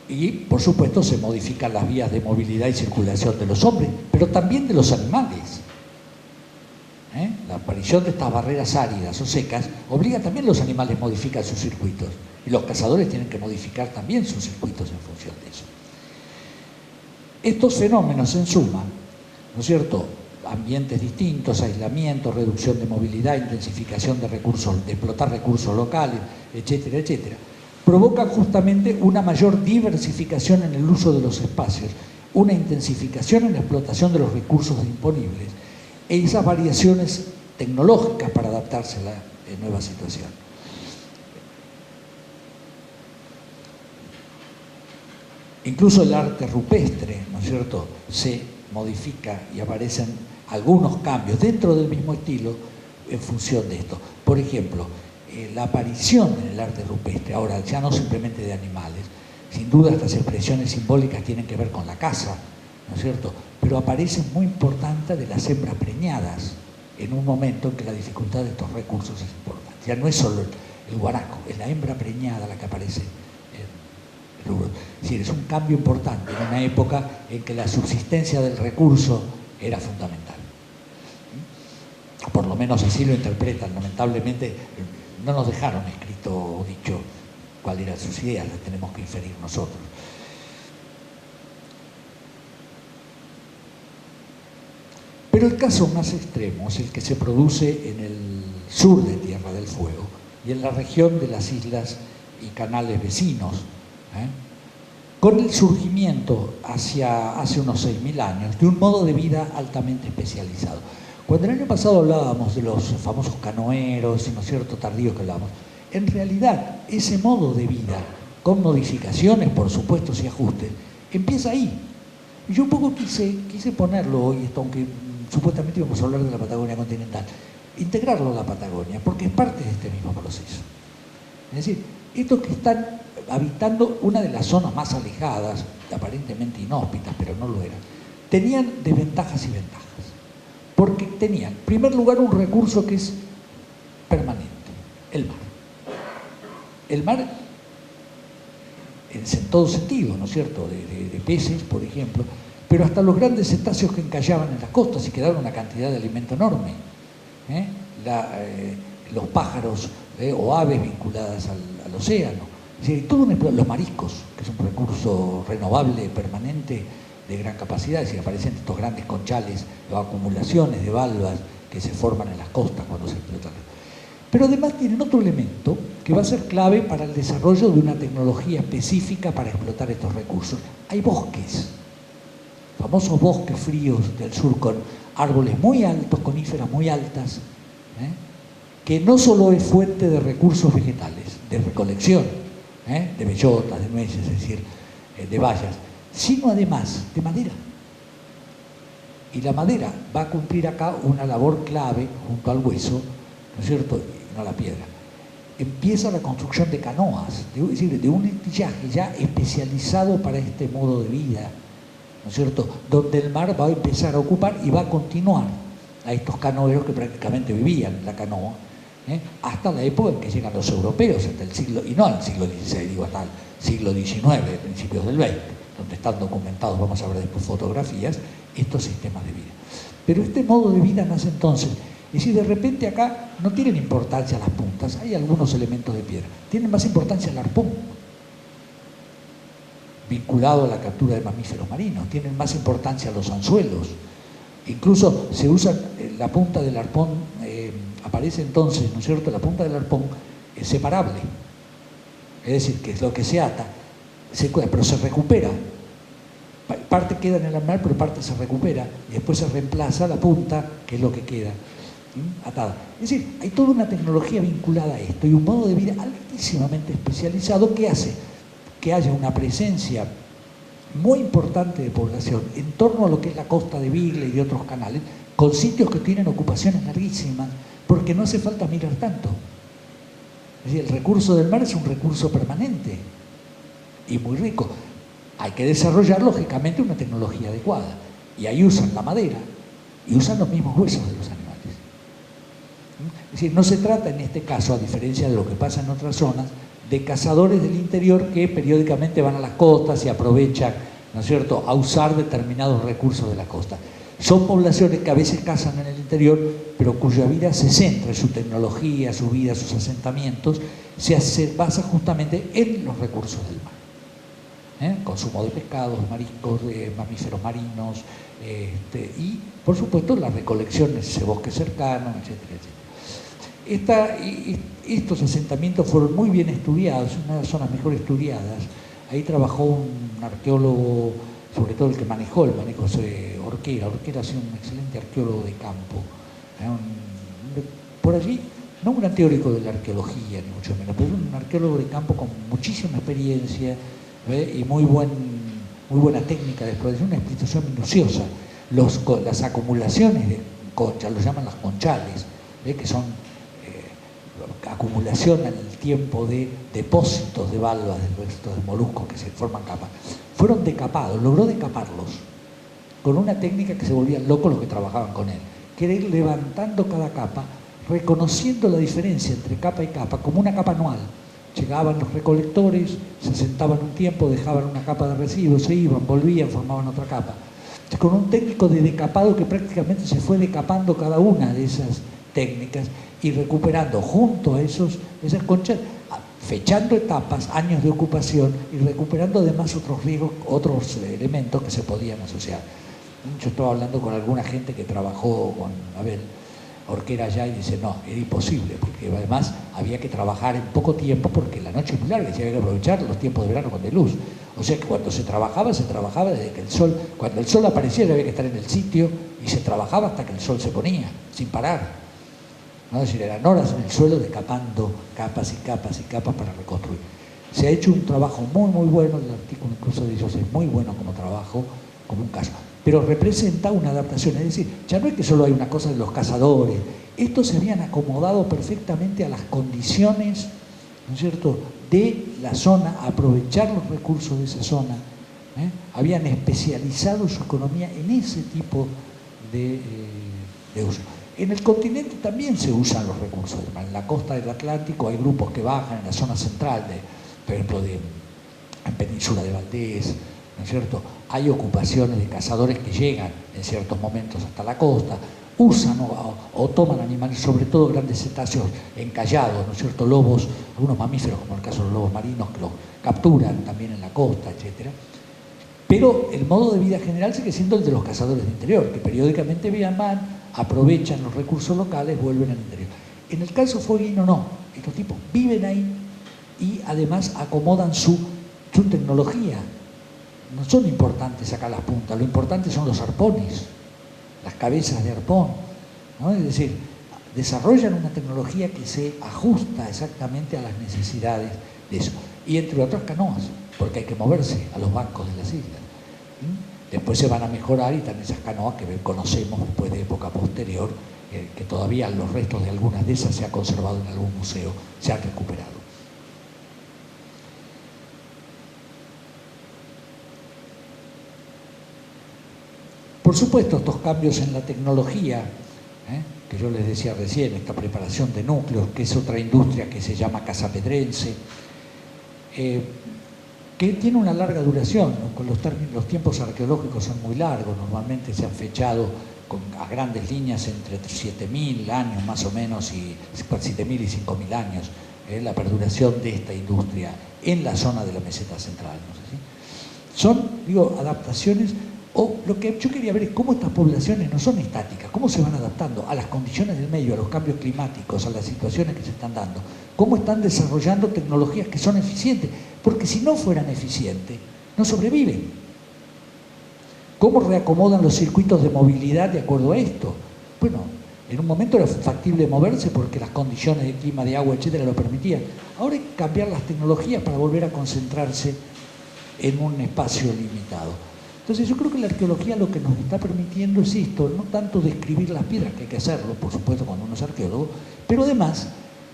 Y, por supuesto, se modifican las vías de movilidad y circulación de los hombres, pero también de los animales. La aparición de estas barreras áridas o secas obliga también a los animales a modificar sus circuitos. Y los cazadores tienen que modificar también sus circuitos en función de eso. Estos fenómenos, en suma, ¿no es cierto?, ambientes distintos, aislamiento, reducción de movilidad, intensificación de recursos, de explotar recursos locales, etcétera, etcétera, provocan justamente una mayor diversificación en el uso de los espacios, una intensificación en la explotación de los recursos disponibles e esas variaciones tecnológicas para adaptarse a la nueva situación. Incluso el arte rupestre, ¿no es cierto?, se modifica y aparecen algunos cambios dentro del mismo estilo en función de esto. Por ejemplo, la aparición en el arte rupestre, ahora ya no simplemente de animales, sin duda estas expresiones simbólicas tienen que ver con la caza, ¿no es cierto?, pero aparecen muy importantes de las hembras preñadas, en un momento en que la dificultad de estos recursos es importante. Ya no es solo el guanaco, es la hembra preñada la que aparece. Es decir, es un cambio importante en una época en que la subsistencia del recurso era fundamental. Por lo menos así lo interpretan. Lamentablemente no nos dejaron escrito o dicho cuáles eran sus ideas, las tenemos que inferir nosotros. Pero el caso más extremo es el que se produce en el sur de Tierra del Fuego y en la región de las islas y canales vecinos, con el surgimiento hace unos 6.000 años de un modo de vida altamente especializado. Cuando el año pasado hablábamos de los famosos canoeros, ¿no es cierto?, tardíos que hablábamos, en realidad ese modo de vida, con modificaciones, por supuesto, y ajustes, empieza ahí. Y yo un poco quise ponerlo hoy, esto, aunque supuestamente íbamos a hablar de la Patagonia continental, integrarlo a la Patagonia, porque es parte de este mismo proceso. Es decir, estos que están habitando una de las zonas más alejadas, aparentemente inhóspitas, pero no lo eran, tenían desventajas y ventajas. Porque tenían, en primer lugar, un recurso que es permanente, el mar. El mar, en todo sentido, ¿no es cierto?, de peces, por ejemplo, pero hasta los grandes cetáceos que encallaban en las costas y quedaron una cantidad de alimento enorme. Los pájaros o aves vinculadas al océano. Es decir, los mariscos, que es un recurso renovable, permanente, de gran capacidad, es decir, aparecen estos grandes conchales o acumulaciones de valvas que se forman en las costas cuando se explotan. Pero además tienen otro elemento que va a ser clave para el desarrollo de una tecnología específica para explotar estos recursos. Hay bosques, famosos bosques fríos del sur con árboles muy altos, coníferas muy altas, que no solo es fuente de recursos vegetales, de recolección, de bellotas, de nueces, es decir, de bayas, sino además de madera. Y la madera va a cumplir acá una labor clave junto al hueso, ¿no es cierto?, y no la piedra. Empieza la construcción de canoas, es decir, de un estillaje ya especializado para este modo de vida, ¿no es cierto?, donde el mar va a empezar a ocupar y va a continuar a estos canoeros que prácticamente vivían en la canoa, hasta la época en que llegan los europeos, hasta el siglo, y no al siglo XVI, digo, hasta el siglo XIX, principios del XX, donde están documentados, vamos a ver después fotografías, estos sistemas de vida. Pero este modo de vida nace entonces, es decir, de repente acá no tienen importancia las puntas, hay algunos elementos de piedra, tienen más importancia el arpón, vinculado a la captura de mamíferos marinos, tienen más importancia los anzuelos, incluso se usa la punta del arpón, aparece entonces, ¿no es cierto?, la punta del arpón es separable, es decir, que es lo que se ata, pero se recupera, parte queda en el mar, pero parte se recupera, y después se reemplaza la punta, que es lo que queda atada. Es decir, hay toda una tecnología vinculada a esto y un modo de vida altísimamente especializado que hace que haya una presencia muy importante de población en torno a lo que es la costa de Bigle y de otros canales, con sitios que tienen ocupaciones larguísimas, porque no hace falta mirar tanto. Es decir, el recurso del mar es un recurso permanente y muy rico. Hay que desarrollar, lógicamente, una tecnología adecuada. Y ahí usan la madera y usan los mismos huesos de los animales. Es decir, no se trata en este caso, a diferencia de lo que pasa en otras zonas, de cazadores del interior que periódicamente van a las costas y aprovechan, ¿no es cierto?, a usar determinados recursos de la costa. Son poblaciones que a veces cazan en el interior, pero cuya vida se centra, su tecnología, su vida, sus asentamientos, se basa justamente en los recursos del mar. Consumo de pescados, mariscos, de mamíferos marinos, y por supuesto la recolección en ese bosque cercano, etcétera, etcétera. Estos asentamientos fueron muy bien estudiados, una de las zonas mejor estudiadas. Ahí trabajó un arqueólogo, sobre todo el que manejó el manejo de Orquera. Orquera ha sido un excelente arqueólogo de campo. Por allí, no un teórico de la arqueología, ni mucho menos, pero un arqueólogo de campo con muchísima experiencia, y muy buena técnica de exploración, una explicación minuciosa. Las acumulaciones de conchas, lo llaman las conchales, que son acumulación en el tiempo de depósitos de valvas, de restos de moluscos que se forman capas, fueron decapados, logró decaparlos con una técnica que se volvían locos los que trabajaban con él, que era ir levantando cada capa, reconociendo la diferencia entre capa y capa como una capa anual. Llegaban los recolectores, se sentaban un tiempo, dejaban una capa de residuos, se iban, volvían, formaban otra capa. Con un técnico de decapado que prácticamente se fue decapando cada una de esas técnicas y recuperando junto a esas conchas, fechando etapas, años de ocupación y recuperando además otros riesgos, otros elementos que se podían asociar. Yo estaba hablando con alguna gente que trabajó con Abel Orquera allá y dice, no, era imposible, porque además había que trabajar en poco tiempo porque la noche es muy larga y había que aprovechar los tiempos de verano cuando hay luz. O sea que cuando se trabajaba desde que el sol, cuando el sol aparecía había que estar en el sitio y se trabajaba hasta que el sol se ponía, sin parar. ¿No? Es decir, eran horas en el suelo decapando capas y capas y capas para reconstruir. Se ha hecho un trabajo muy, muy bueno, el artículo incluso de ellos es muy bueno como trabajo, como un caso. Pero representa una adaptación, es decir, ya no es que solo hay una cosa de los cazadores, estos se habían acomodado perfectamente a las condiciones, ¿no es cierto?, de la zona, aprovechar los recursos de esa zona, habían especializado su economía en ese tipo de uso. En el continente también se usan los recursos del mar. En la costa del Atlántico hay grupos que bajan en la zona central, por ejemplo, en Península de Valdés, ¿no es cierto? Hay ocupaciones de cazadores que llegan en ciertos momentos hasta la costa, usan o toman animales, sobre todo grandes cetáceos encallados, ¿no es cierto? Lobos, algunos mamíferos, como el caso de los lobos marinos, que los capturan también en la costa, etc. Pero el modo de vida general sigue siendo el de los cazadores de interior, que periódicamente van, aprovechan los recursos locales, vuelven al interior. En el caso fueguino no, estos tipos viven ahí y además acomodan su tecnología. No son importantes acá las puntas, lo importante son los arpones, las cabezas de arpón, ¿no? Es decir, desarrollan una tecnología que se ajusta exactamente a las necesidades de eso. Y entre otras canoas, porque hay que moverse a los bancos de las islas. Después se van a mejorar y están esas canoas que conocemos después de época posterior, que todavía los restos de algunas de esas se han conservado en algún museo, se han recuperado. Por supuesto, estos cambios en la tecnología, que yo les decía recién, esta preparación de núcleos, que es otra industria que se llama casapedrense, que tiene una larga duración, ¿no? Los tiempos arqueológicos son muy largos, normalmente se han fechado a grandes líneas entre 7.000 años más o menos, y 7.000 y 5.000 años, la perduración de esta industria en la zona de la meseta central, ¿no sé si? Son, digo, adaptaciones. O lo que yo quería ver es cómo estas poblaciones no son estáticas, cómo se van adaptando a las condiciones del medio, a los cambios climáticos, a las situaciones que se están dando, cómo están desarrollando tecnologías que son eficientes, porque si no fueran eficientes, no sobreviven. ¿Cómo reacomodan los circuitos de movilidad de acuerdo a esto? Bueno, en un momento era factible moverse porque las condiciones de clima, de agua, etcétera, lo permitían. Ahora hay que cambiar las tecnologías para volver a concentrarse en un espacio limitado. Entonces yo creo que la arqueología lo que nos está permitiendo es esto, no tanto describir las piedras, que hay que hacerlo, por supuesto, cuando uno es arqueólogo, pero además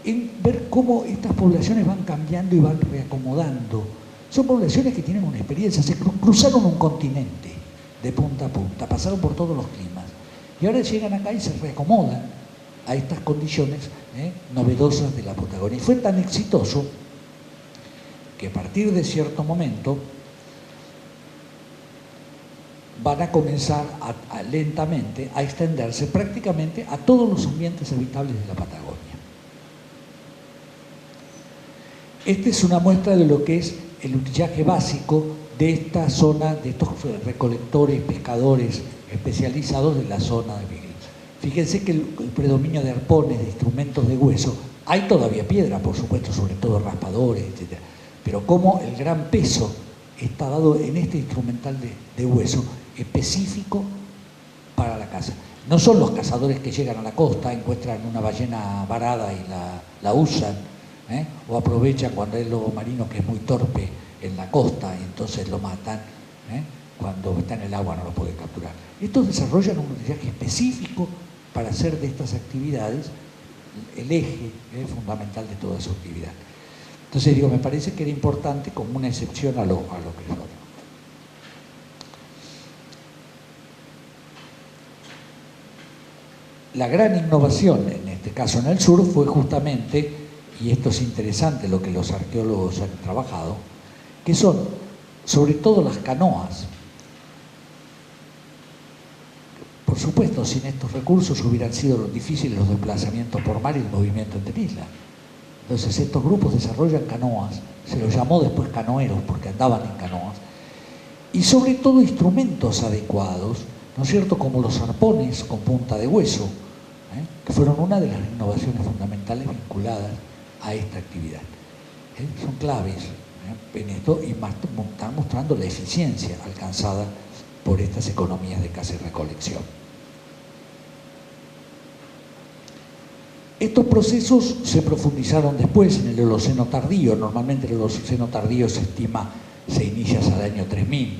en ver cómo estas poblaciones van cambiando y van reacomodando. Son poblaciones que tienen una experiencia, se cruzaron un continente de punta a punta, pasaron por todos los climas, y ahora llegan acá y se reacomodan a estas condiciones novedosas de la Patagonia. Y fue tan exitoso que a partir de cierto momento van a comenzar lentamente a extenderse prácticamente a todos los ambientes habitables de la Patagonia. Esta es una muestra de lo que es el utillaje básico de esta zona, de estos recolectores, pescadores especializados de la zona de Beagle. Fíjense que el predominio de arpones, de instrumentos de hueso, hay todavía piedra, por supuesto, sobre todo raspadores, etc. Pero como el gran peso está dado en este instrumental de hueso específico para la caza. No son los cazadores que llegan a la costa, encuentran una ballena varada y la usan, o aprovechan cuando hay lobo marino que es muy torpe en la costa y entonces lo matan, cuando está en el agua no lo pueden capturar. Estos desarrollan un utillaje específico para hacer de estas actividades el eje fundamental de toda su actividad. Entonces digo, me parece que era importante como una excepción a lo que es otro. La gran innovación, en este caso en el sur, fue justamente, y esto es interesante lo que los arqueólogos han trabajado, que son sobre todo las canoas. Por supuesto, sin estos recursos hubieran sido difíciles los desplazamientos por mar y el movimiento entre islas. Entonces estos grupos desarrollan canoas, se los llamó después canoeros porque andaban en canoas, y sobre todo instrumentos adecuados, ¿no es cierto?, como los arpones con punta de hueso, que fueron una de las innovaciones fundamentales vinculadas a esta actividad. Son claves en esto y están mostrando la eficiencia alcanzada por estas economías de caza y recolección. Estos procesos se profundizaron después en el Holoceno tardío. Normalmente el Holoceno tardío se inicia hasta el año 3000,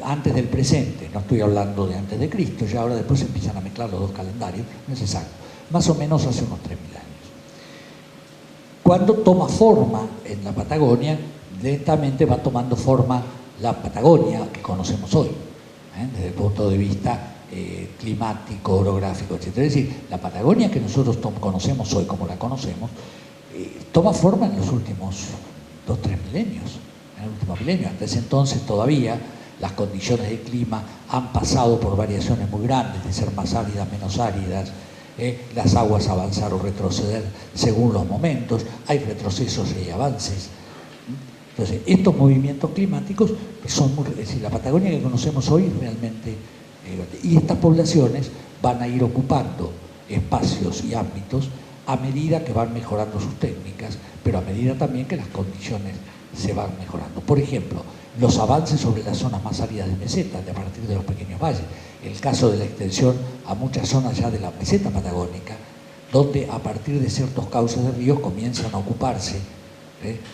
antes del presente, no estoy hablando de antes de Cristo, ya ahora después se empiezan a mezclar los dos calendarios, no es exacto, más o menos hace unos 3000 años. Cuando toma forma en la Patagonia, lentamente va tomando forma la Patagonia que conocemos hoy, desde el punto de vista climático, orográfico, etc. Es decir, la Patagonia que nosotros conocemos hoy, como la conocemos, toma forma en los últimos 2-3 milenios, en el último milenio. Hasta ese entonces todavía las condiciones de clima han pasado por variaciones muy grandes, de ser más áridas, menos áridas, las aguas avanzar o retroceder según los momentos, hay retrocesos y avances. Entonces, estos movimientos climáticos son es decir, la Patagonia que conocemos hoy es realmente y estas poblaciones van a ir ocupando espacios y ámbitos a medida que van mejorando sus técnicas, pero a medida también que las condiciones se van mejorando. Por ejemplo, los avances sobre las zonas más áridas de meseta, a partir de los pequeños valles. El caso de la extensión a muchas zonas ya de la meseta patagónica, donde a partir de ciertos cauces de ríos comienzan a ocuparse,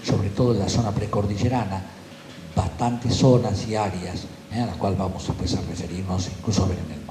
sobre todo en la zona precordillerana, bastantes zonas y áreas, a las cuales vamos después a referirnos incluso a ver en el